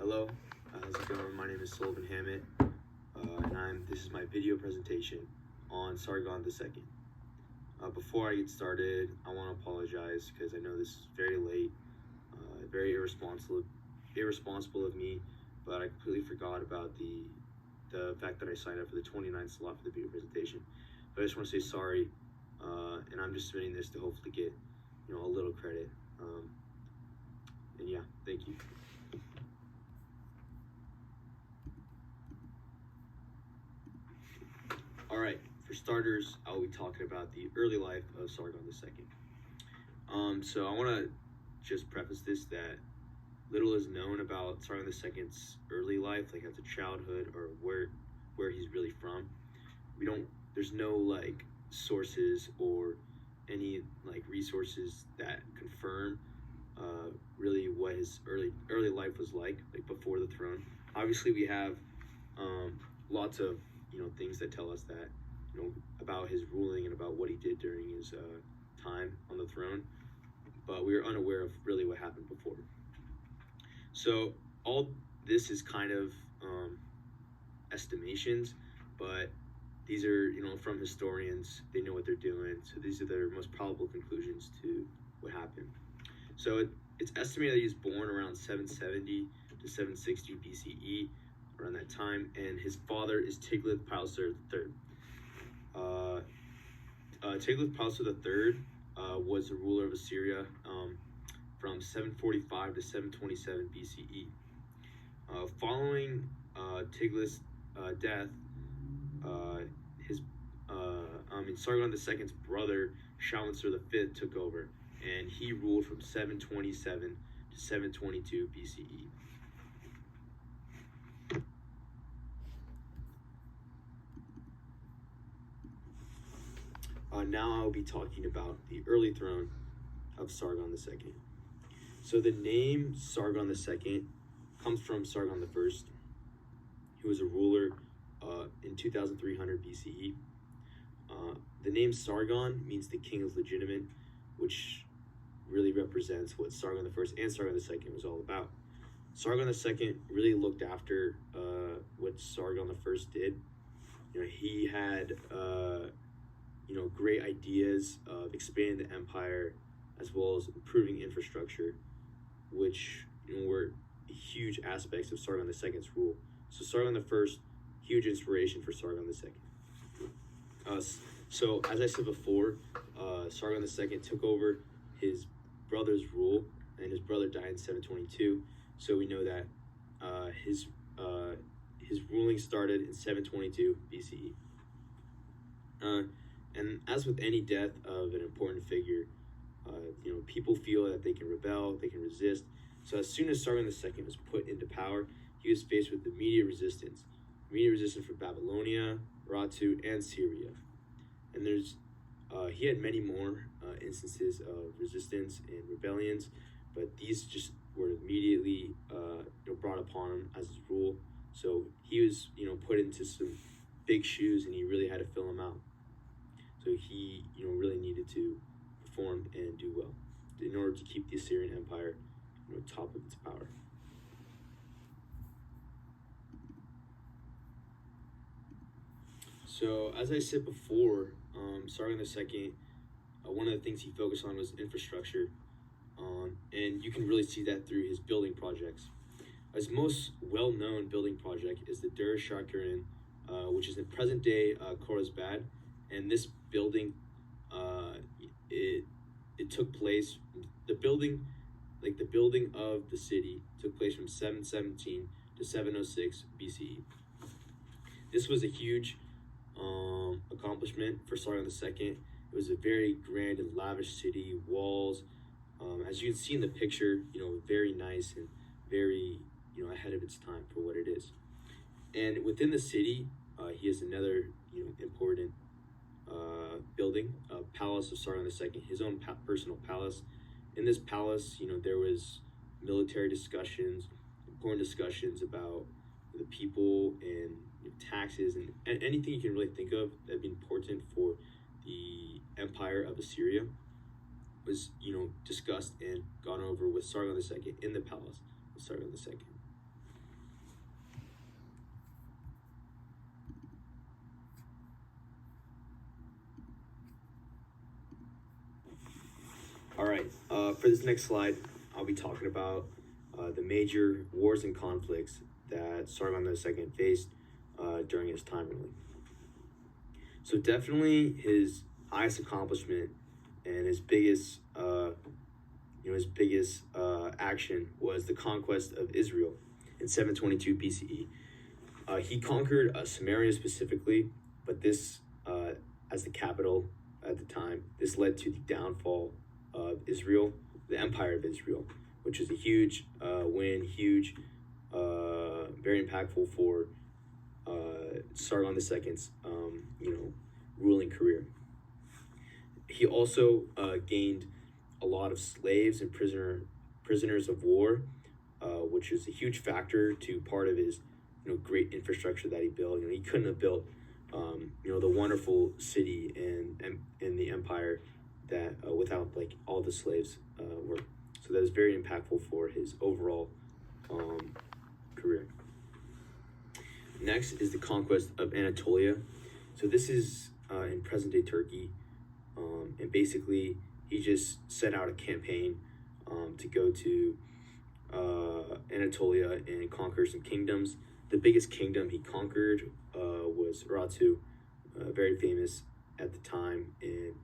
Hello, how's it going? My name is Sullivan Hammett, and this is my video presentation on Sargon II. Before I get started, I want to apologize because I know this is very late, very irresponsible of me, but I completely forgot about the fact that I signed up for the 29th slot for the video presentation. But I just want to say sorry, and I'm just submitting this to hopefully get a little credit. And yeah, thank you. All right, for starters, I'll be talking about the early life of Sargon II. So I want to just preface this that little is known about Sargon II's early life, like after childhood or where he's really from. There's no sources or any resources that confirm really what his early life was like before the throne. Obviously, we have lots of things that tell us that about his ruling and about what he did during his time on the throne, but we are unaware of really what happened before. So all this is kind of estimations, but these are from historians. They know what they're doing, so these are their most probable conclusions to what happened. So it's estimated that he was born around 770 to 760 BCE, around that time, and his father is Tiglath-Pileser III. Tiglath-Pileser III was the ruler of Assyria from 745 to 727 BCE. Following Tiglath's death, Sargon II's brother Shalmaneser V took over, and he ruled from 727 to 722 BCE. Now I'll be talking about the early throne of Sargon II. So the name Sargon II comes from Sargon I, who was a ruler in 2300 BCE. The name Sargon means the king is legitimate, which really represents what Sargon I and Sargon II was all about. Sargon II really looked after what Sargon I did. He had great ideas of expanding the empire as well as improving infrastructure, which were huge aspects of Sargon II's rule. So Sargon I, huge inspiration for Sargon II. So as I said before, Sargon II took over his brother's rule, and his brother died in 722. So we know that his ruling started in 722 BCE. And as with any death of an important figure, people feel that they can rebel, they can resist. So as soon as Sargon II was put into power, he was faced with immediate resistance from Babylonia, Ratu, and Syria. And he had many more instances of resistance and rebellions, but these just were immediately brought upon him as his rule. So he was put into some big shoes, and he really had to fill them out. So he really needed to perform and do well in order to keep the Assyrian Empire top of its power. So as I said before, Sargon II, one of the things he focused on was infrastructure, and you can really see that through his building projects. His most well-known building project is the Dur-Sharkurin, which is in present-day Khorazbad, and this building, it took place. The building of the city took place from 717 to 706 BCE. This was a huge accomplishment for Sargon II. It was a very grand and lavish city, walls. As you can see in the picture, very nice and very, ahead of its time for what it is. And within the city, he has another, important building, a palace of Sargon II, his own personal palace. In this palace, there was military discussions, important discussions about the people and taxes and anything you can really think of that'd be important for the empire of Assyria was discussed and gone over with Sargon II in the palace of Sargon II. All right, for this next slide, I'll be talking about the major wars and conflicts that Sargon II faced during his time ruling. So definitely his highest accomplishment and his biggest, action was the conquest of Israel in 722 BCE. He conquered Samaria specifically, but this, as the capital at the time, this led to the downfall of Israel, the Empire of Israel, which is a huge win, very impactful for Sargon II's, ruling career. He also gained a lot of slaves and prisoners of war, which is a huge factor to part of his great infrastructure that he built. He couldn't have built the wonderful city and the empire that without all the slaves were. So that was very impactful for his overall career. Next is the conquest of Anatolia. So this is in present-day Turkey, and basically he just set out a campaign to go to Anatolia and conquer some kingdoms. The biggest kingdom he conquered was Urartu, very famous at the time, and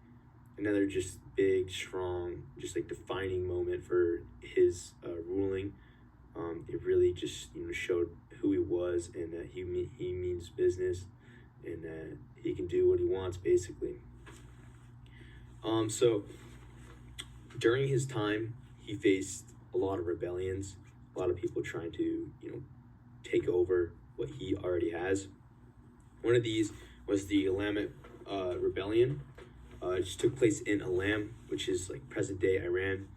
another just big, strong, just defining moment for his ruling. It really just showed who he was, and that he means business, and that he can do what he wants basically. So during his time, he faced a lot of rebellions, a lot of people trying to take over what he already has. One of these was the Hammett rebellion. It just took place in Elam, which is present-day Iran,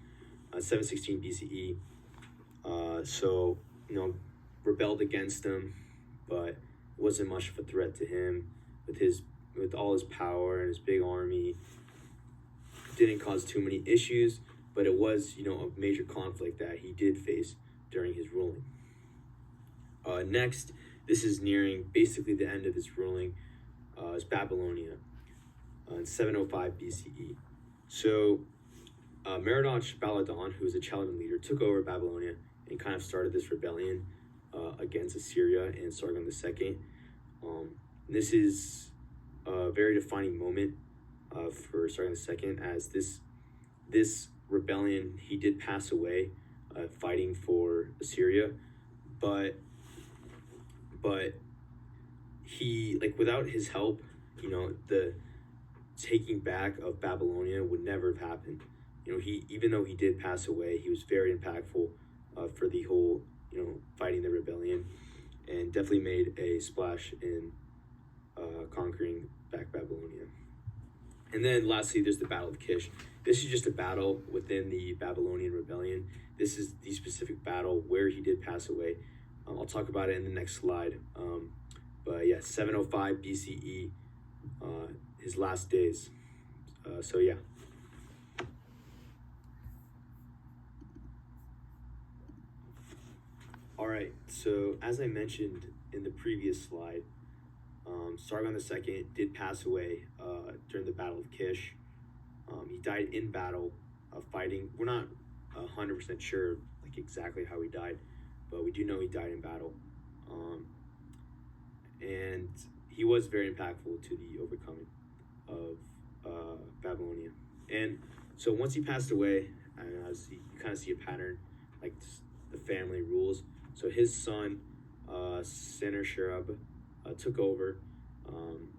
716 BCE. So rebelled against him, but wasn't much of a threat to him with all his power and his big army. Didn't cause too many issues, but it was a major conflict that he did face during his ruling. Next, this is nearing basically the end of his ruling, is Babylonia in 705 BCE. So Merodach-Baladan, who was a Chaldean leader, took over Babylonia and kind of started this rebellion against Assyria and Sargon II. This is a very defining moment for Sargon II, as this rebellion, he did pass away fighting for Assyria, but he without his help, the taking back of Babylonia would never have happened. Even though he did pass away, he was very impactful for the whole fighting the rebellion, and definitely made a splash in conquering back Babylonia. And then lastly, there's the Battle of Kish. This is just a battle within the Babylonian rebellion. This is the specific battle where he did pass away. I'll talk about it in the next slide. But yeah, 705 BCE, his last days. So yeah. All right, so as I mentioned in the previous slide, Sargon II did pass away during the Battle of Kish. He died in battle, fighting. We're not 100% sure exactly how he died, but we do know he died in battle. And he was very impactful to the overcoming of Babylonia. And so once he passed away, you kind of see a pattern, the family rules. So his son, Sennacherib, took over.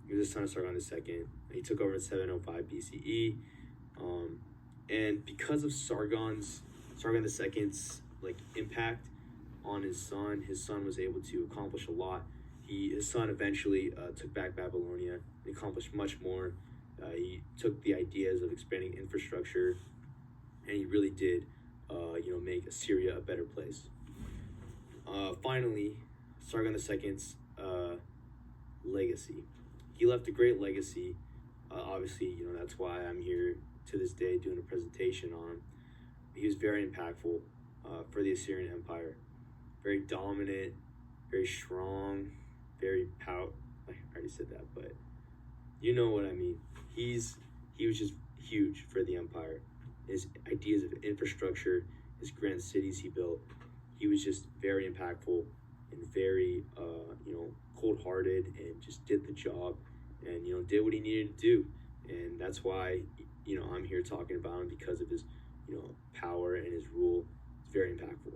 He was the son of Sargon II. He took over in 705 BCE. And because of Sargon II's impact on his son was able to accomplish a lot. His son eventually took back Babylonia and accomplished much more. He took the ideas of expanding infrastructure, and he really did make Assyria a better place. Finally, Sargon II's legacy. He left a great legacy. Obviously, that's why I'm here to this day doing a presentation on him. He was very impactful for the Assyrian Empire. Very dominant, very strong, very I already said that, but you know what I mean. He was just huge for the empire. his ideas of infrastructure, his grand cities he built. He was just very impactful and very, cold-hearted, and just did the job, and did what he needed to do. And that's why I'm here talking about him, because of his power and his rule. It's very impactful.